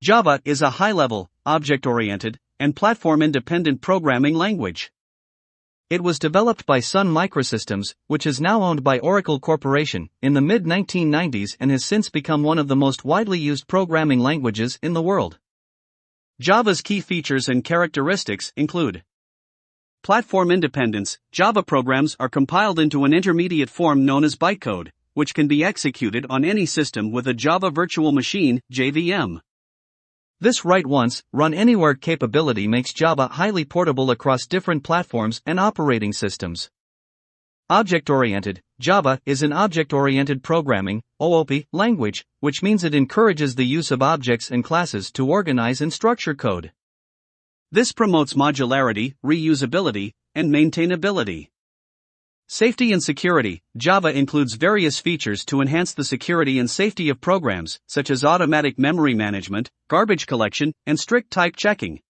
Java is a high-level, object-oriented, and platform-independent programming language. It was developed by Sun Microsystems, which is now owned by Oracle Corporation, in the mid-1990s and has since become one of the most widely used programming languages in the world. Java's key features and characteristics include platform independence. Java programs are compiled into an intermediate form known as bytecode, which can be executed on any system with a Java Virtual Machine, JVM. This write once, run anywhere capability makes Java highly portable across different platforms and operating systems. Object-oriented. Java is an object-oriented programming (OOP) language, which means it encourages the use of objects and classes to organize and structure code. This promotes modularity, reusability, and maintainability. Safety and security. Java includes various features to enhance the security and safety of programs, such as automatic memory management, garbage collection, and strict type checking.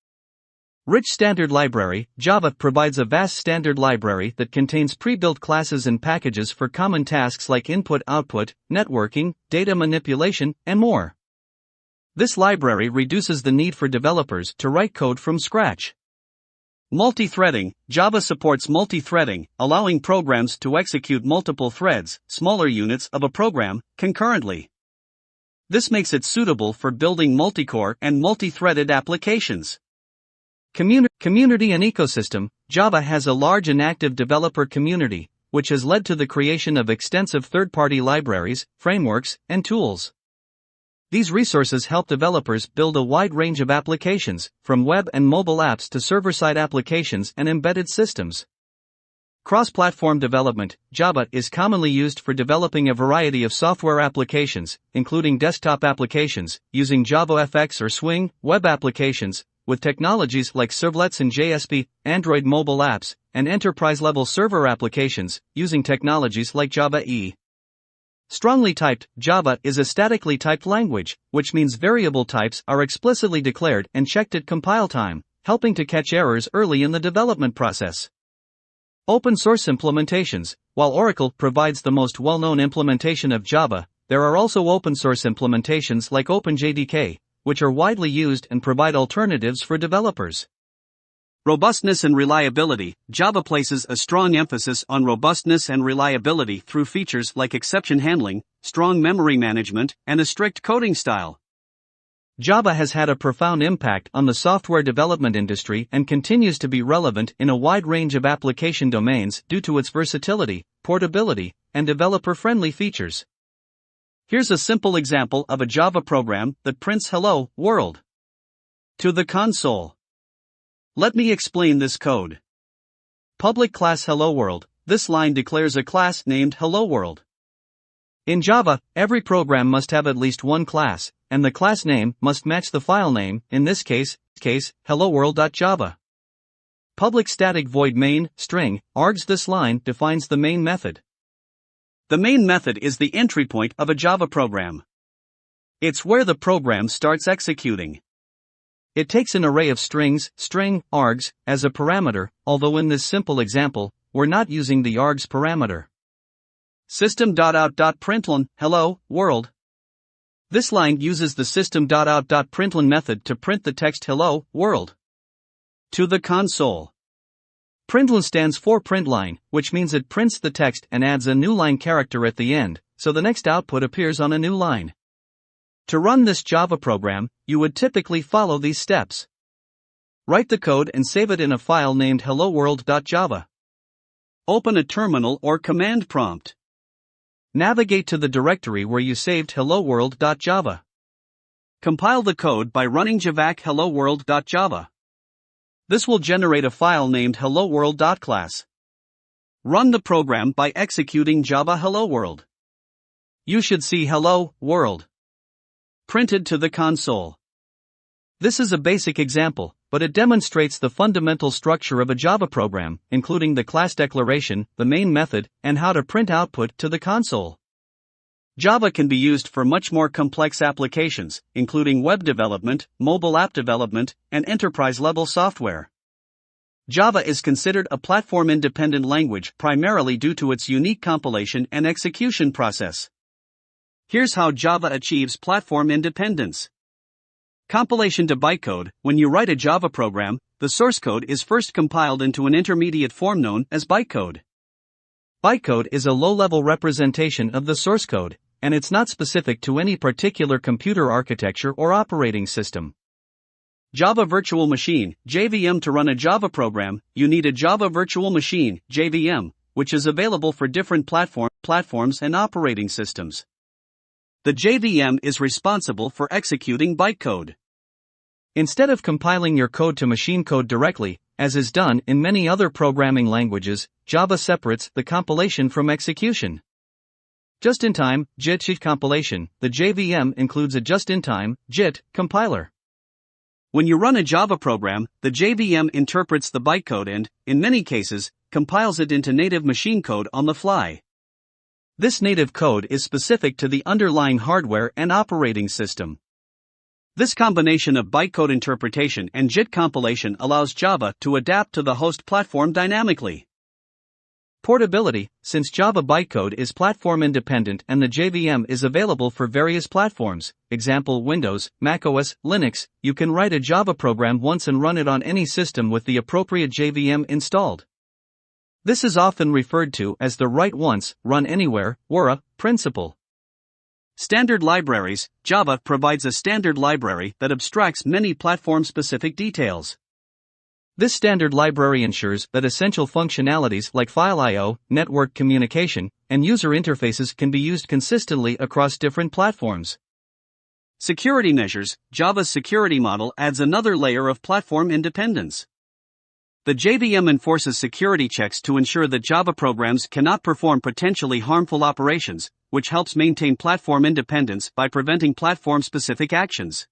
Rich standard library. Java provides a vast standard library that contains pre-built classes and packages for common tasks like input-output, networking, data manipulation, and more. This library reduces the need for developers to write code from scratch. Multithreading. Java supports multithreading, allowing programs to execute multiple threads, smaller units of a program, concurrently. This makes it suitable for building multicore and multi-threaded applications. Community and ecosystem. Java has a large and active developer community, which has led to the creation of extensive third-party libraries, frameworks, and tools. These resources help developers build a wide range of applications, from web and mobile apps to server-side applications and embedded systems. Cross-platform development. Java is commonly used for developing a variety of software applications, including desktop applications, using JavaFX or Swing, web applications, with technologies like servlets and JSP, Android mobile apps, and enterprise-level server applications, using technologies like Java EE. Strongly typed. Java is a statically typed language, which means variable types are explicitly declared and checked at compile time, helping to catch errors early in the development process. Open source implementations. While Oracle provides the most well-known implementation of Java, there are also open source implementations like OpenJDK, which are widely used and provide alternatives for developers. Robustness and reliability. Java places a strong emphasis on robustness and reliability through features like exception handling, strong memory management, and a strict coding style. Java has had a profound impact on the software development industry and continues to be relevant in a wide range of application domains due to its versatility, portability, and developer-friendly features. Here's a simple example of a Java program that prints "Hello, World" to the console. Let me explain this code. Public class Hello World. This line declares a class named Hello World. In Java, every program must have at least one class, and the class name must match the file name, in this case, helloworld.java. Public static void main, string, args. This line defines the main method. The main method is the entry point of a Java program. It's where the program starts executing. It takes an array of strings, string, args, as a parameter, although in this simple example, we're not using the args parameter. System.out.println, hello, world. This line uses the system.out.println method to print the text hello, world to the console. Println stands for print line, which means it prints the text and adds a new line character at the end, so the next output appears on a new line. To run this Java program, you would typically follow these steps. Write the code and save it in a file named helloworld.java. Open a terminal or command prompt. Navigate to the directory where you saved helloworld.java. Compile the code by running javac helloworld.java. This will generate a file named helloworld.class. Run the program by executing Java Hello World. You should see Hello World printed to the console. This is a basic example, but it demonstrates the fundamental structure of a Java program, including the class declaration, the main method, and how to print output to the console. Java can be used for much more complex applications, including web development, mobile app development, and enterprise-level software. Java is considered a platform-independent language primarily due to its unique compilation and execution process. Here's how Java achieves platform independence. Compilation to bytecode. When you write a Java program, the source code is first compiled into an intermediate form known as bytecode. Bytecode is a low-level representation of the source code, and it's not specific to any particular computer architecture or operating system. Java Virtual Machine, JVM. To run a Java program, you need a Java Virtual Machine, JVM, which is available for different platforms and operating systems. The JVM is responsible for executing bytecode. Instead of compiling your code to machine code directly, as is done in many other programming languages, Java separates the compilation from execution. Just-in-time, JIT compilation. The JVM includes a just-in-time, JIT, compiler. When you run a Java program, the JVM interprets the bytecode and, in many cases, compiles it into native machine code on the fly. This native code is specific to the underlying hardware and operating system. This combination of bytecode interpretation and JIT compilation allows Java to adapt to the host platform dynamically. Portability. Since Java bytecode is platform independent and the JVM is available for various platforms, example Windows, macOS, Linux, you can write a Java program once and run it on any system with the appropriate JVM installed. This is often referred to as the write once, run anywhere, WRA, principle. Standard libraries. Java provides a standard library that abstracts many platform-specific details. This standard library ensures that essential functionalities like file I/O, network communication, and user interfaces can be used consistently across different platforms. Security measures. Java's security model adds another layer of platform independence. The JVM enforces security checks to ensure that Java programs cannot perform potentially harmful operations, which helps maintain platform independence by preventing platform-specific actions.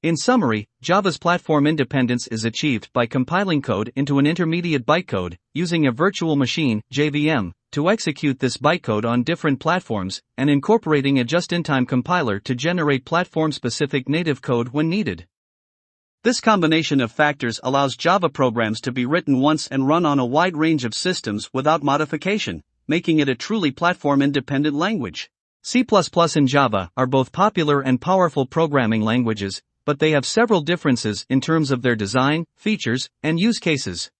In summary, Java's platform independence is achieved by compiling code into an intermediate bytecode, using a virtual machine, JVM, to execute this bytecode on different platforms, and incorporating a just-in-time compiler to generate platform-specific native code when needed. This combination of factors allows Java programs to be written once and run on a wide range of systems without modification, making it a truly platform-independent language. C++ and Java are both popular and powerful programming languages, but they have several differences in terms of their design, features, and use cases.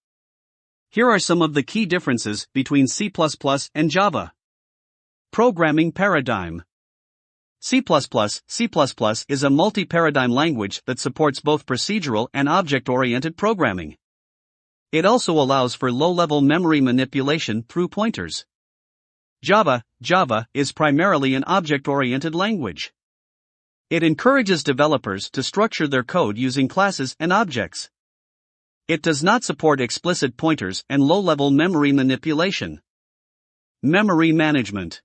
Here are some of the key differences between C++ and Java. Programming paradigm. C++ is a multi-paradigm language that supports both procedural and object-oriented programming. It also allows for low-level memory manipulation through pointers. Java is primarily an object-oriented language. It encourages developers to structure their code using classes and objects. It does not support explicit pointers and low-level memory manipulation. Memory management.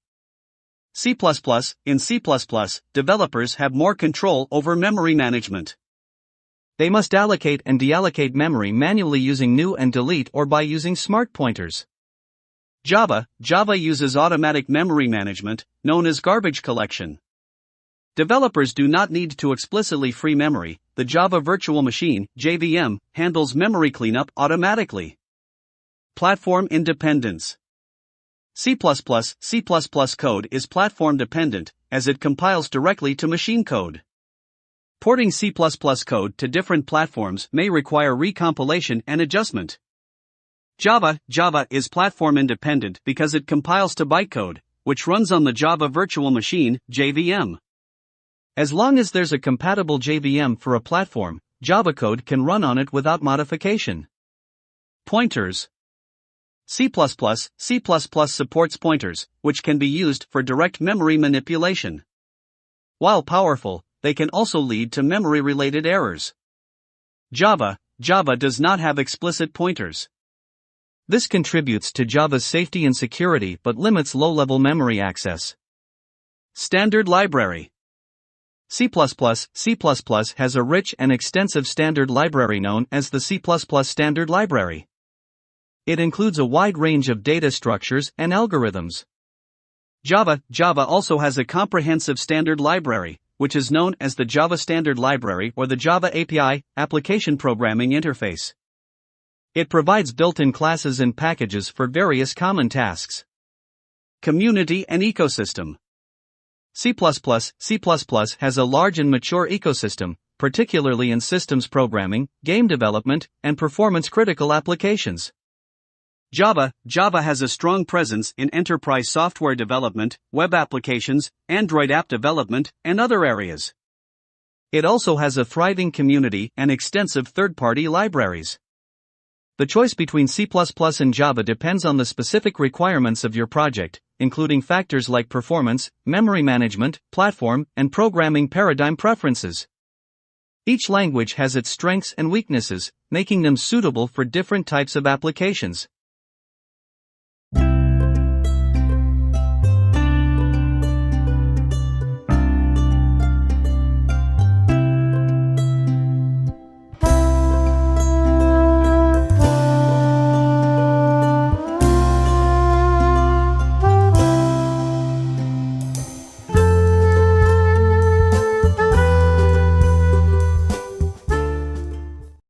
In C++, developers have more control over memory management. They must allocate and deallocate memory manually using new and delete or by using smart pointers. Java uses automatic memory management, known as garbage collection. Developers do not need to explicitly free memory. The Java Virtual Machine, JVM, handles memory cleanup automatically. Platform independence. C++ code is platform dependent, as it compiles directly to machine code. Porting C++ code to different platforms may require recompilation and adjustment. Java is platform independent because it compiles to bytecode, which runs on the Java Virtual Machine, JVM. As long as there's a compatible JVM for a platform, Java code can run on it without modification. Pointers. C++ supports pointers, which can be used for direct memory manipulation. While powerful, they can also lead to memory-related errors. Java does not have explicit pointers. This contributes to Java's safety and security but limits low-level memory access. Standard library. C++ has a rich and extensive standard library known as the C++ standard library. It includes a wide range of data structures and algorithms. Java also has a comprehensive standard library, which is known as the Java Standard Library or the Java API, Application Programming Interface. It provides built-in classes and packages for various common tasks. Community and ecosystem. C++ has a large and mature ecosystem, particularly in systems programming, game development, and performance-critical applications. Java has a strong presence in enterprise software development, web applications, Android app development, and other areas. It also has a thriving community and extensive third-party libraries. The choice between C++ and Java depends on the specific requirements of your project, including factors like performance, memory management, platform, and programming paradigm preferences. Each language has its strengths and weaknesses, making them suitable for different types of applications.